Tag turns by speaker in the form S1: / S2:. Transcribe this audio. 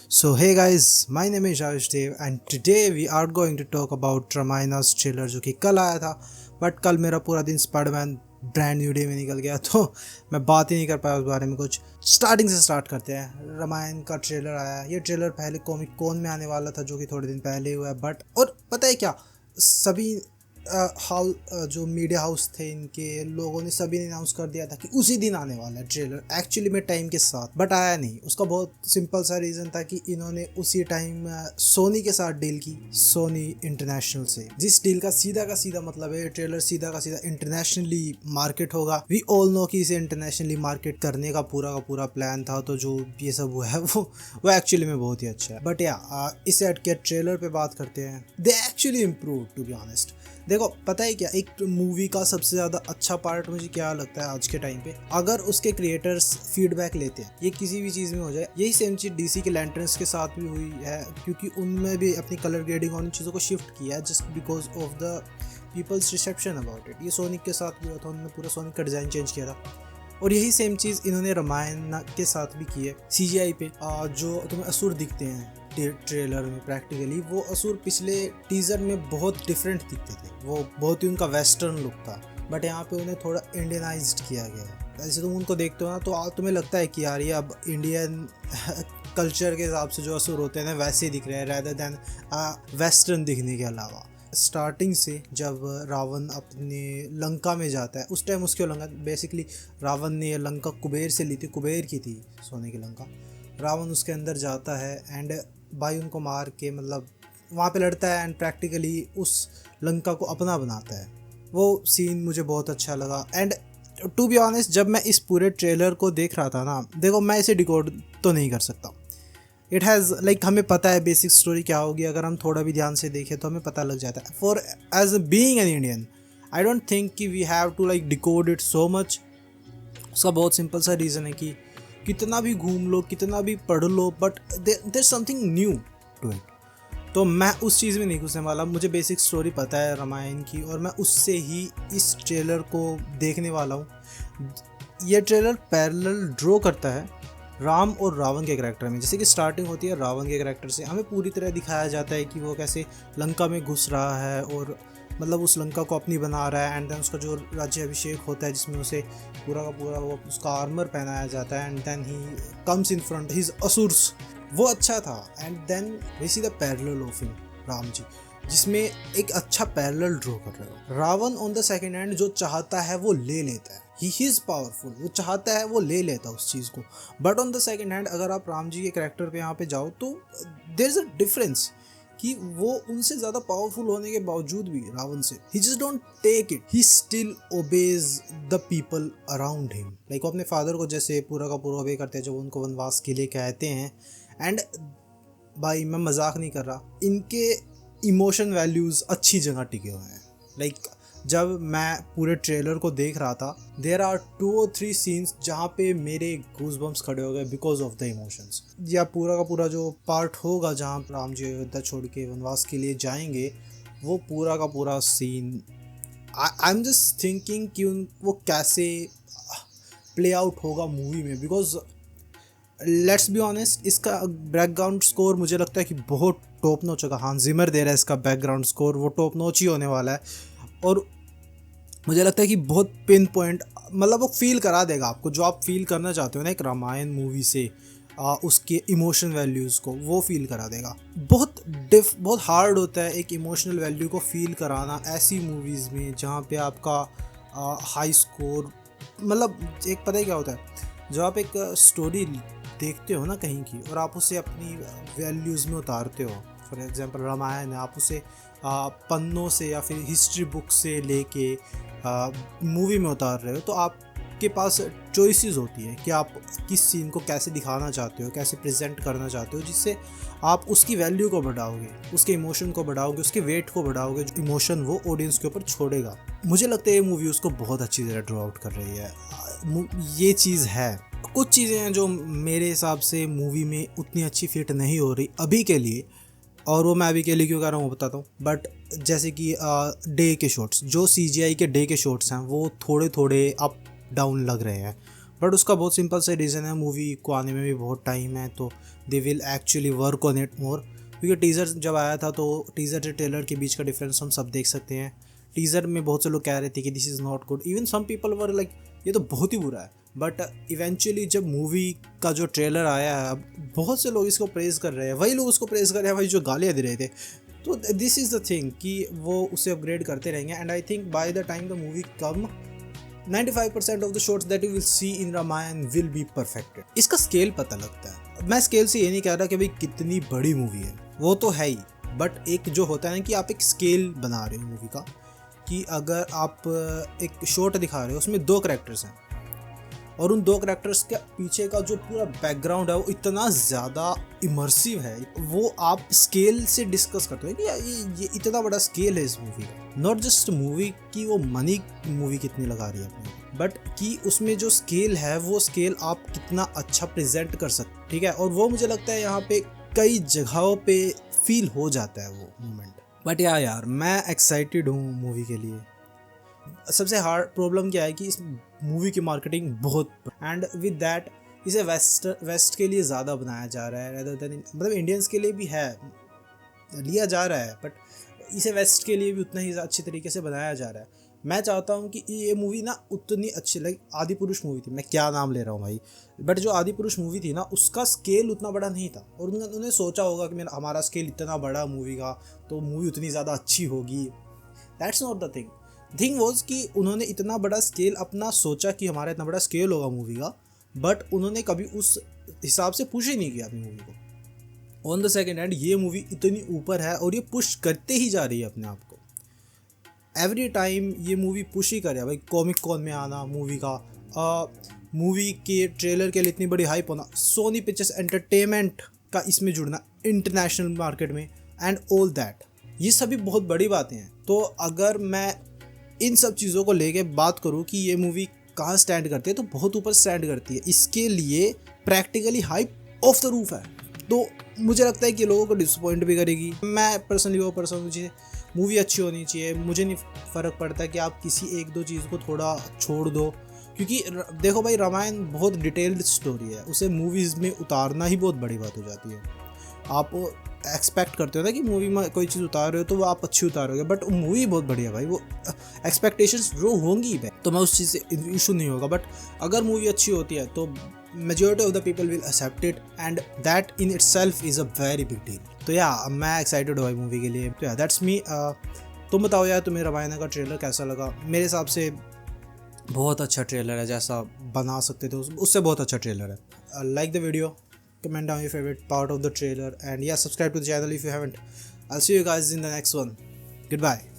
S1: So hey guys, my name is Avish Dev and today we are going to talk about Ramayana's trailer जो कि कल आया था but कल मेरा पूरा दिन स्पाइडरमैन ब्रांड न्यू डे में निकल गया तो मैं बात ही नहीं कर पाया उस बारे में कुछ। स्टार्टिंग से स्टार्ट करते हैं। रामायण का ट्रेलर आया। ये ट्रेलर पहले कॉमिक कॉन में आने वाला था जो कि थोड़े दिन पहले ही हुआ है बट और पता है क्या, सभी जो मीडिया हाउस थे इनके लोगों ने सभी ने अनाउंस कर दिया था कि उसी दिन आने वाला है ट्रेलर, एक्चुअली में टाइम के साथ, बट आया नहीं। उसका बहुत सिंपल सा रीज़न था कि इन्होंने उसी टाइम सोनी के साथ डील की, सोनी इंटरनेशनल से, जिस डील का सीधा मतलब है ट्रेलर सीधा का सीधा इंटरनेशनली मार्केट होगा। वी ऑल नो कि इसे इंटरनेशनली मार्केट करने का पूरा प्लान था, तो जो ये सब हुआ है वो एक्चुअली में बहुत ही अच्छा है। बट या इसे हट के ट्रेलर पे बात करते हैं। They actually improve to be honest. देखो पता है क्या, एक मूवी का सबसे ज़्यादा अच्छा पार्ट मुझे क्या लगता है आज के टाइम पे, अगर उसके क्रिएटर्स फीडबैक लेते हैं, ये किसी भी चीज़ में हो जाए। यही सेम चीज़ डीसी के लैंटर्न्स के साथ भी हुई है, क्योंकि उनमें भी अपनी कलर ग्रेडिंग और उन चीज़ों को शिफ्ट किया है just because of the people's reception about it. ये सोनिक के साथ भी हुआ था, उन्होंने पूरा सोनिक का डिज़ाइन चेंज किया था और यही सेम चीज़ इन्होंने रामायण के साथ भी की है। CGI पे जो तुम्हें असुर दिखते हैं ट्रेलर में, प्रैक्टिकली वो असुर पिछले टीजर में बहुत डिफरेंट दिखते थे, वो बहुत ही उनका वेस्टर्न लुक था, बट यहाँ पे उन्हें थोड़ा इंडियनाइज्ड किया गया है। ऐसे तुम उनको देखते हो ना तो तुम्हें लगता है कि यार ये अब इंडियन कल्चर के हिसाब से जो असुर होते हैं ना वैसे दिख रहे हैं रेदर देन वेस्टर्न दिखने के अलावा। स्टार्टिंग से जब रावण अपने लंका में जाता है उस टाइम उसकी लंका बेसिकली रावण ने ये लंका कुबेर से ली थी, कुबेर की थी सोने की लंका। रावण उसके अंदर जाता है एंड भाई उनको मार के मतलब वहाँ पे लड़ता है एंड प्रैक्टिकली उस लंका को अपना बनाता है। वो सीन मुझे बहुत अच्छा लगा एंड टू बी ऑनेस्ट जब मैं इस पूरे ट्रेलर को देख रहा था ना, देखो मैं इसे डिकोड तो नहीं कर सकता। इट हैज़ लाइक हमें पता है बेसिक स्टोरी क्या होगी, अगर हम थोड़ा भी ध्यान से देखें तो हमें पता लग जाता है। For as being an Indian I don't think कि we have to like decode it so much. उसका बहुत सिंपल सा रीज़न है कि कितना भी घूम लो, कितना भी पढ़ लो, but there something new to it. तो मैं उस चीज़ में नहीं घुसने वाला, मुझे बेसिक स्टोरी पता है रामायण की और मैं उससे ही इस ट्रेलर को देखने वाला हूँ। ये ट्रेलर पैरेलल ड्रॉ करता है राम और रावण के करैक्टर में। जैसे कि स्टार्टिंग होती है रावण के करैक्टर से, हमें पूरी तरह दिखाया जाता है कि वो कैसे लंका में घुस रहा है और मतलब उस लंका को अपनी बना रहा है एंड देन उसका जो राज्य अभिषेक होता है जिसमें उसे पूरा का पूरा वो उसका आर्मर पहनाया जाता है and then he comes in front his असुर्स। वो अच्छा था and then we see the parallel of him Ram ji, जिसमें एक अच्छा पैरेलल ड्रॉ कर रहे हो। Ravan on the second hand जो चाहता है वो ले लेता है, ही इज पावरफुल, वो चाहता है वो ले लेता है उस चीज़ को। But on the second hand अगर आप राम जी के कैरेक्टर पे यहाँ पे जाओ तो देयर इज अ डिफरेंस कि वो उनसे ज़्यादा पावरफुल होने के बावजूद भी रावण से he just don't take it, he still obeys the people around him. Like वो अपने फादर को जैसे पूरा का पूरा ओबे करते हैं जब उनको वनवास के लिए कहते हैं। एंड भाई मैं मजाक नहीं कर रहा, इनके इमोशन वैल्यूज़ अच्छी जगह टिके हुए हैं। लाइक जब मैं पूरे ट्रेलर को देख रहा था देयर आर 2 or 3 सीन्स जहाँ पे मेरे गूज़बम्प्स खड़े हो गए बिकॉज ऑफ द इमोशंस। या पूरा का पूरा जो पार्ट होगा जहाँ राम जी अयोध्या छोड़ के वनवास के लिए जाएंगे, वो पूरा का पूरा scene I am just thinking कि वो कैसे प्ले आउट होगा मूवी में। बिकॉज लेट्स बी ऑनेस्ट इसका बैकग्राउंड स्कोर मुझे लगता है कि बहुत टॉप नॉच होगा। हांस जिमर दे रहा है इसका बैकग्राउंड स्कोर, वो टॉप नॉच ही होने वाला है और मुझे लगता है कि बहुत पिन पॉइंट मतलब वो फील करा देगा आपको जो आप फील करना चाहते हो ना एक रामायण मूवी से, उसके इमोशन वैल्यूज़ को वो फील करा देगा। बहुत हार्ड होता है एक इमोशनल वैल्यू को फील कराना ऐसी मूवीज़ में जहाँ पे आपका हाई स्कोर मतलब एक पता ही क्या होता है, जब आप एक स्टोरी देखते हो ना कहीं की और आप उसे अपनी वैल्यूज़ में उतारते हो। फॉर एग्जांपल रामायण है, आप उसे पन्नों से या फिर हिस्ट्री बुक से लेके मूवी में उतार रहे हो, तो आपके पास चॉइसेस होती है कि आप किस सीन को कैसे दिखाना चाहते हो, कैसे प्रेजेंट करना चाहते हो, जिससे आप उसकी वैल्यू को बढ़ाओगे, उसके इमोशन को बढ़ाओगे, उसके वेट को बढ़ाओगे, जो इमोशन वो ऑडियंस के ऊपर छोड़ेगा। मुझे लगता है ये मूवी उसको बहुत अच्छी तरह ड्रॉ आउट कर रही है। ये चीज़ है। कुछ चीज़ें हैं जो मेरे हिसाब से मूवी में उतनी अच्छी फिट नहीं हो रही अभी के लिए, और वो मैं अभी के लिए क्यों कर रहा हूँ वो बताता हूँ। बट जैसे कि डे के शॉट्स, जो CGI के डे के शॉट्स हैं वो थोड़े थोड़े अप डाउन लग रहे हैं, बट उसका बहुत सिंपल सा रीज़न है, मूवी को आने में भी बहुत टाइम है, तो they will actually work on it more, क्योंकि टीज़र जब आया था तो टीज़र से ट्रेलर के बीच का डिफरेंस हम सब देख सकते हैं। टीज़र में बहुत से लोग कह रहे थे कि this is not good, even some people were like ये तो बहुत ही बुरा है, बट इवेंचुअली जब मूवी का जो ट्रेलर आया है, बहुत से लोग इसको प्रेज़ कर रहे हैं, वही लोग उसको प्रेज़ कर रहे हैं वही जो गालियाँ दे रहे थे। तो दिस इज़ द थिंग कि वो उसे अपग्रेड करते रहेंगे, and I think by the time the movie come 95% of the shots that you will see in Ramayan will be perfected. इसका स्केल पता लगता है। मैं स्केल से ये नहीं कह रहा कि भाई कितनी बड़ी मूवी है, वो तो है ही, बट एक जो होता है ना कि आप एक स्केल बना रहे हो मूवी का, कि अगर आप एक शॉट दिखा रहे हो उसमें 2 करैक्टर्स हैं और उन 2 करैक्टर्स के पीछे का जो पूरा बैकग्राउंड है वो इतना ज़्यादा इमर्सिव है, वो आप स्केल से डिस्कस करते हो कि ये इतना बड़ा स्केल है इस मूवी का। नॉट जस्ट मूवी की वो मनी मूवी कितनी लगा रही है अपनी, बट कि उसमें जो स्केल है वो स्केल आप कितना अच्छा प्रेजेंट कर सकते, ठीक है। और वो मुझे लगता है यहाँ पे कई जगहों पे फील हो जाता है वो मोमेंट। बट यार मैं एक्साइटेड हूँ मूवी के लिए। सबसे हार्ड प्रॉब्लम क्या है कि इस मूवी की मार्केटिंग बहुत, एंड विद दैट इसे वेस्ट के लिए ज़्यादा बनाया जा रहा है रेदर देन, मतलब इंडियंस के लिए भी है लिया जा रहा है, बट इसे वेस्ट के लिए भी उतना ही अच्छी तरीके से बनाया जा रहा है। मैं चाहता हूँ कि ये मूवी ना उतनी अच्छी, लाइक आदि पुरुष मूवी थी, मैं क्या नाम ले रहा हूँ भाई, बट जो आदि पुरुष मूवी थी ना उसका स्केल उतना बड़ा नहीं था, और उन्होंने सोचा होगा कि हमारा स्केल इतना बड़ा मूवी का तो मूवी उतनी ज़्यादा अच्छी होगी। That's not the thing was कि उन्होंने इतना बड़ा स्केल अपना सोचा कि हमारा इतना बड़ा स्केल होगा मूवी का, बट उन्होंने कभी उस हिसाब से पुश ही नहीं किया अपनी मूवी को। ऑन द सेकेंड हैंड ये मूवी इतनी ऊपर है और ये पुश करते ही जा रही है अपने आप को। एवरी टाइम ये मूवी पुश ही करे भाई, कॉमिक कॉन में आना मूवी का, मूवी के ट्रेलर के लिए इतनी बड़ी हाइप होना, सोनी पिक्चर्स एंटरटेनमेंट का इसमें जुड़ना इंटरनेशनल मार्केट में, एंड ऑल दैट, ये सभी बहुत बड़ी बातें हैं। तो अगर मैं इन सब चीज़ों को लेके बात करूँ कि ये मूवी कहाँ स्टैंड करती है, तो बहुत ऊपर स्टैंड करती है। इसके लिए practically hype of the roof है, तो मुझे लगता है कि लोगों को डिसअपॉइंट भी करेगी। मैं पर्सनली वो पर्सन हूँ, मूवी अच्छी होनी चाहिए, मुझे नहीं फ़र्क पड़ता कि आप किसी 1-2 चीज़ को थोड़ा छोड़ दो, क्योंकि देखो भाई रामायण बहुत डिटेल्ड स्टोरी है, उसे मूवीज़ में उतारना ही बहुत बड़ी बात हो जाती है। आप एक्सपेक्ट करते हो ना कि मूवी में कोई चीज़ उतार रहे हो तो वो आप अच्छी उतारोगे, बट मूवी बहुत बढ़िया भाई, वो एक्सपेक्टेशंस जो होंगी तो मैं उस चीज़ से इशू नहीं होगा, बट अगर मूवी अच्छी होती है तो majority of the people will accept it, and that in itself is a very big deal. तो मैं एक्साइटेड हुआ मूवी के लिए। तो दैट्स मी। तुम बताओ यार तुम्हें रामायण का ट्रेलर कैसा लगा? मेरे हिसाब से बहुत अच्छा ट्रेलर है, जैसा बना सकते थे उससे बहुत अच्छा ट्रेलर है। Like the video, comment down your favorite part of the trailer, and yeah, subscribe to the channel if you haven't. I'll see you guys in the next one. Goodbye.